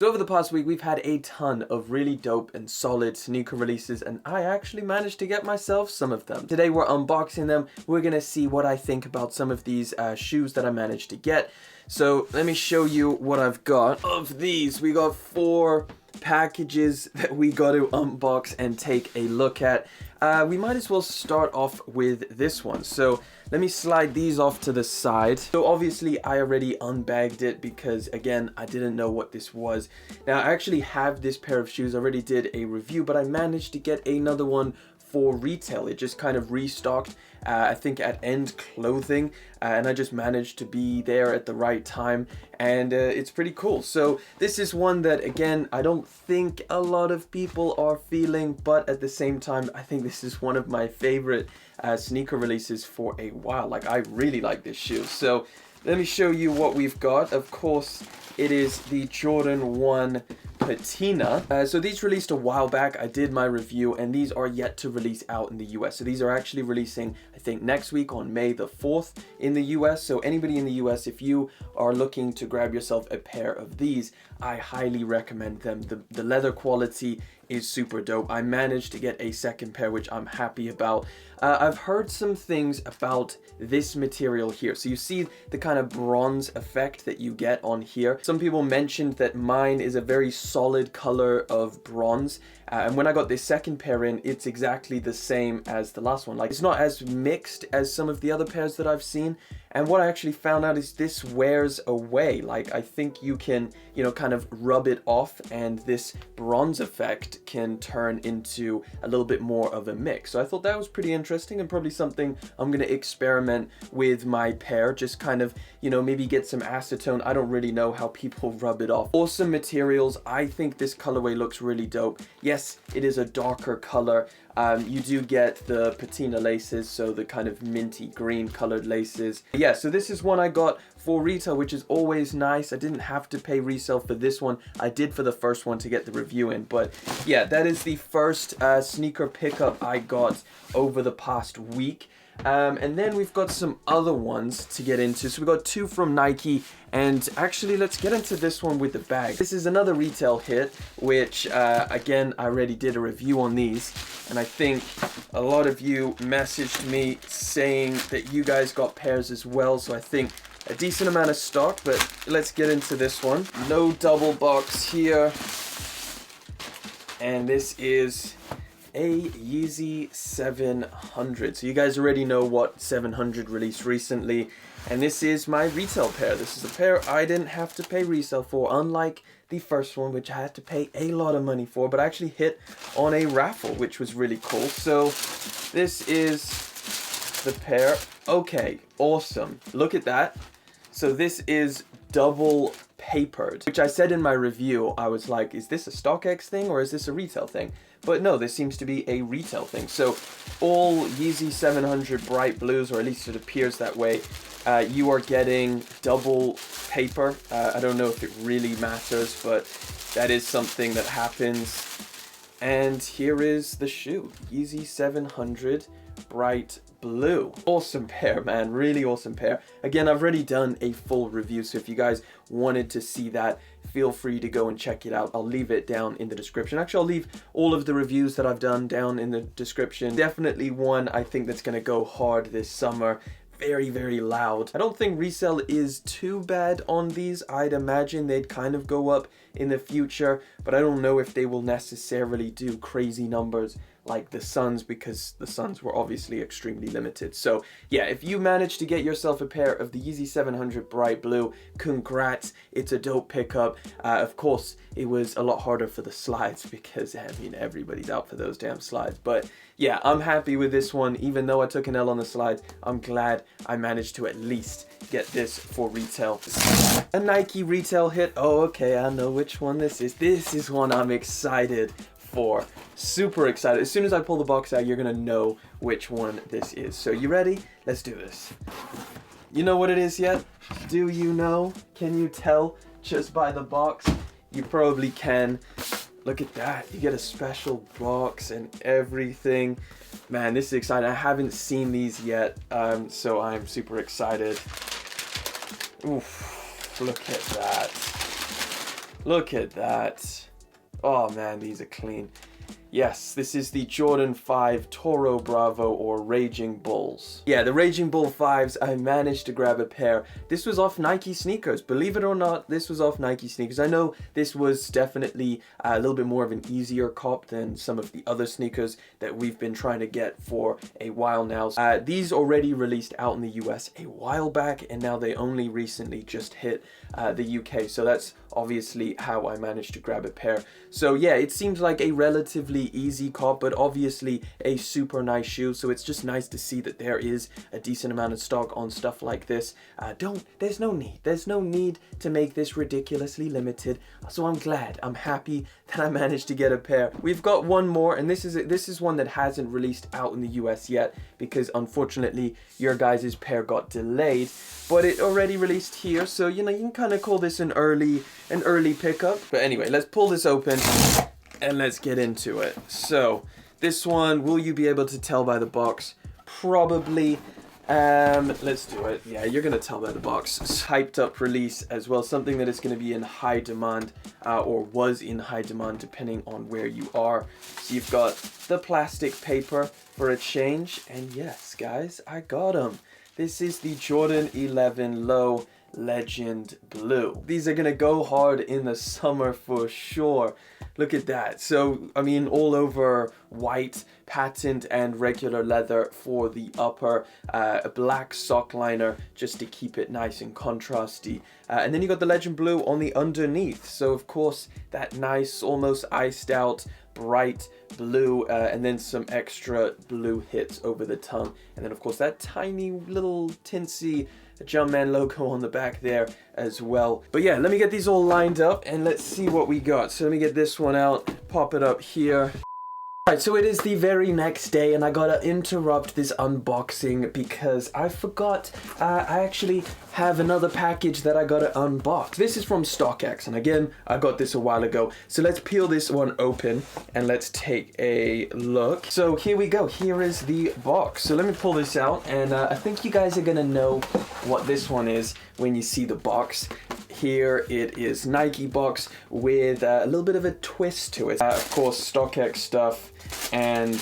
So over the past week, we've had a ton of really dope and solid sneaker releases, and I actually managed to get myself some of them. Today we're unboxing them. We're gonna see what I think about some of these shoes that I managed to get. So let me show you what I've got. Of these, we got 4 packages that we got to unbox and take a look at. We might as well start off with this one. So let me slide these off to the side. So obviously I already unbagged it because again, I didn't know what this was. Now I actually have this pair of shoes, I already did a review, but I managed to get another one for retail. It just kind of restocked, I think at End Clothing, and I just managed to be there at the right time, and it's pretty cool. So this is one that, again, I don't think a lot of people are feeling, but at the same time, I think this is one of my favorite sneaker releases for a while. Like, I really like this shoe. So let me show you what we've got. Of course, it is the Jordan 1 Patina. So these released a while back. I did my review, and these are yet to release out in the US. So these are actually releasing, I think, next week on May the 4th in the US. So anybody in the US, if you are looking to grab yourself a pair of these, I highly recommend them. The leather quality is super dope. I managed to get a second pair, which I'm happy about. I've heard some things about this material here. So you see the kind of bronze effect that you get on here. Some people mentioned that mine is a very solid color of bronze. And when I got this second pair in, it's exactly the same as the last one. Like, it's not as mixed as some of the other pairs that I've seen. And what I actually found out is this wears away. Like, I think you can, you know, kind of rub it off, and this bronze effect can turn into a little bit more of a mix. So I thought that was pretty interesting, and probably something I'm gonna experiment with my pair. Just kind of, you know, maybe get some acetone. I don't really know how people rub it off. Awesome materials. I think this colorway looks really dope. Yes, it is a darker color. You do get the patina laces, so the kind of minty green colored laces. Yeah, so this is one I got for retail, which is always nice. I didn't have to pay resale for this one. I did for the first one to get the review in. But yeah, that is the first sneaker pickup I got over the past week. And then we've got some other ones to get into. So we've got 2 from Nike, and actually let's get into this one with the bag. This is another retail hit, which again, I already did a review on these, and I think a lot of you messaged me saying that you guys got pairs as well, so I think a decent amount of stock. But let's get into this one. No double box here, and this is a Yeezy 700. So you guys already know what 700 released recently, and this is my retail pair. This is a pair I didn't have to pay resale for, unlike the first one, which I had to pay a lot of money for, but I actually hit on a raffle, which was really cool. So this is the pair. Okay, awesome. Look at that. So this is double papered, which I said in my review, I was like, is this a StockX thing or is this a retail thing? But no, this seems to be a retail thing. So all Yeezy 700 bright blues, or at least it appears that way, you are getting double paper. I don't know if it really matters, but that is something that happens. And here is the shoe, Yeezy 700 bright blue. Awesome pair, man, really awesome pair. Again, I've already done a full review, so if you guys wanted to see that, feel free to go and check it out. I'll leave it down in the description. Actually, I'll leave all of the reviews that I've done down in the description. Definitely one I think that's gonna go hard this summer. Very, very loud. I don't think resale is too bad on these. I'd imagine they'd kind of go up in the future, but I don't know if they will necessarily do crazy numbers like the Suns, because the Suns were obviously extremely limited. So yeah, if you managed to get yourself a pair of the Yeezy 700 bright blue, congrats, it's a dope pickup. Of course, it was a lot harder for the slides because, I mean, everybody's out for those damn slides. But yeah, I'm happy with this one. Even though I took an L on the slides, I'm glad I managed to at least get this for retail. A Nike retail hit. Oh, okay, I know which one this is. This is one I'm excited for. Super excited. As soon as I pull the box out, you're gonna know which one this is. So you ready? Let's do this. You know what it is yet? Do you know? Can you tell just by the box? You probably can. Look at that. You get a special box and everything. Man, this is exciting. I haven't seen these yet, so I'm super excited. Oof, look at that. Look at that. Oh man, these are clean. Yes, this is the Jordan 5 Toro Bravo or Raging Bulls. Yeah, the Raging Bull 5s, I managed to grab a pair. This was off Nike sneakers. Believe it or not, this was off Nike sneakers. I know this was definitely a little bit more of an easier cop than some of the other sneakers that we've been trying to get for a while now. These already released out in the US a while back, and now they only recently just hit the UK. So that's obviously how I managed to grab a pair. So yeah, it seems like a relatively easy cop, but obviously a super nice shoe. So it's just nice to see that there is a decent amount of stock on stuff like this. There's no need to make this ridiculously limited. So I'm happy that I managed to get a pair. We've got one more, and this is one that hasn't released out in the US yet, because unfortunately your guys' pair got delayed, but it already released here. So you know, you can kind of call this an early pickup. But anyway, let's pull this open and let's get into it. So this one, will you be able to tell by the box? Probably. Let's do it. Yeah, you're gonna tell by the box. It's hyped up release as well, something that is gonna be in high demand, or was in high demand depending on where you are. So you've got the plastic paper for a change, and yes guys, I got them. This is the Jordan 11 Low Legend Blue. These are gonna go hard in the summer for sure. Look at that. So I mean, all over white patent and regular leather for the upper, a black sock liner just to keep it nice and contrasty, and then you got the Legend Blue on the underneath. So of course that nice, almost iced out bright blue, and then some extra blue hits over the tongue, and then of course that tiny little tinsy Jumpman logo on the back there as well. But yeah, let me get these all lined up and let's see what we got. So let me get this one out, pop it up here. Alright, so it is the very next day and I gotta interrupt this unboxing because I forgot I actually have another package that I gotta unbox. This is from StockX, and again, I got this a while ago. So let's peel this one open and let's take a look. So here we go, here is the box. So let me pull this out, and I think you guys are gonna know what this one is when you see the box. Here it is, Nike box with a little bit of a twist to it. Of course, StockX stuff and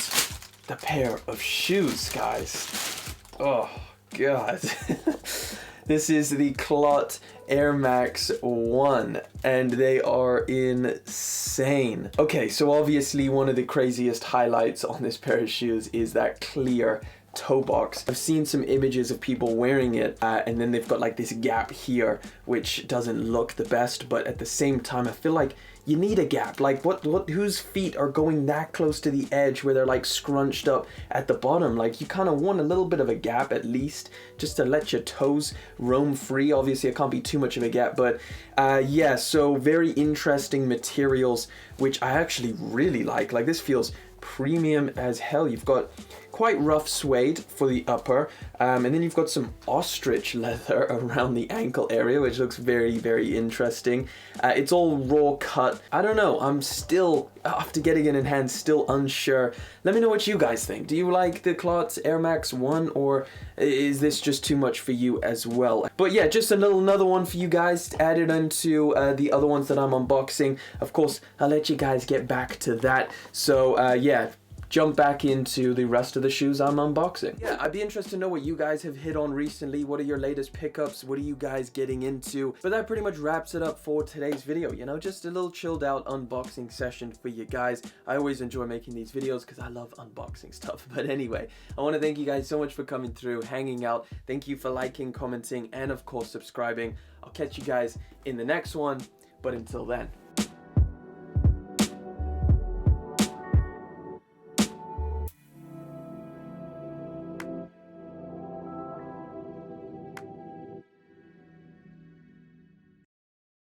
the pair of shoes, guys. Oh, God. This is the Klotz Air Max 1, and they are insane. Okay, so obviously one of the craziest highlights on this pair of shoes is that clear toe box. I've seen some images of people wearing it, and then they've got like this gap here, which doesn't look the best, but at the same time, I feel like you need a gap. Like whose feet are going that close to the edge where they're like scrunched up at the bottom? Like you kind of want a little bit of a gap at least, just to let your toes roam free. Obviously it can't be too much of a gap, but yeah, so very interesting materials, which I actually really like. Like this feels premium as hell. You've got quite rough suede for the upper, and then you've got some ostrich leather around the ankle area, which looks very, very interesting. It's all raw cut. I don't know, I'm still, after getting it in hand, still unsure. Let me know what you guys think. Do you like the Klotz Air Max 1, or is this just too much for you as well? But yeah, just another one for you guys added into the other ones that I'm unboxing. Of course, I'll let you guys get back to that. So yeah, jump back into the rest of the shoes I'm unboxing. Yeah, I'd be interested to know what you guys have hit on recently. What are your latest pickups? What are you guys getting into? But that pretty much wraps it up for today's video. You know, just a little chilled out unboxing session for you guys. I always enjoy making these videos because I love unboxing stuff. But anyway, I want to thank you guys so much for coming through, hanging out. Thank you for liking, commenting, and of course subscribing. I'll catch you guys in the next one. But until then,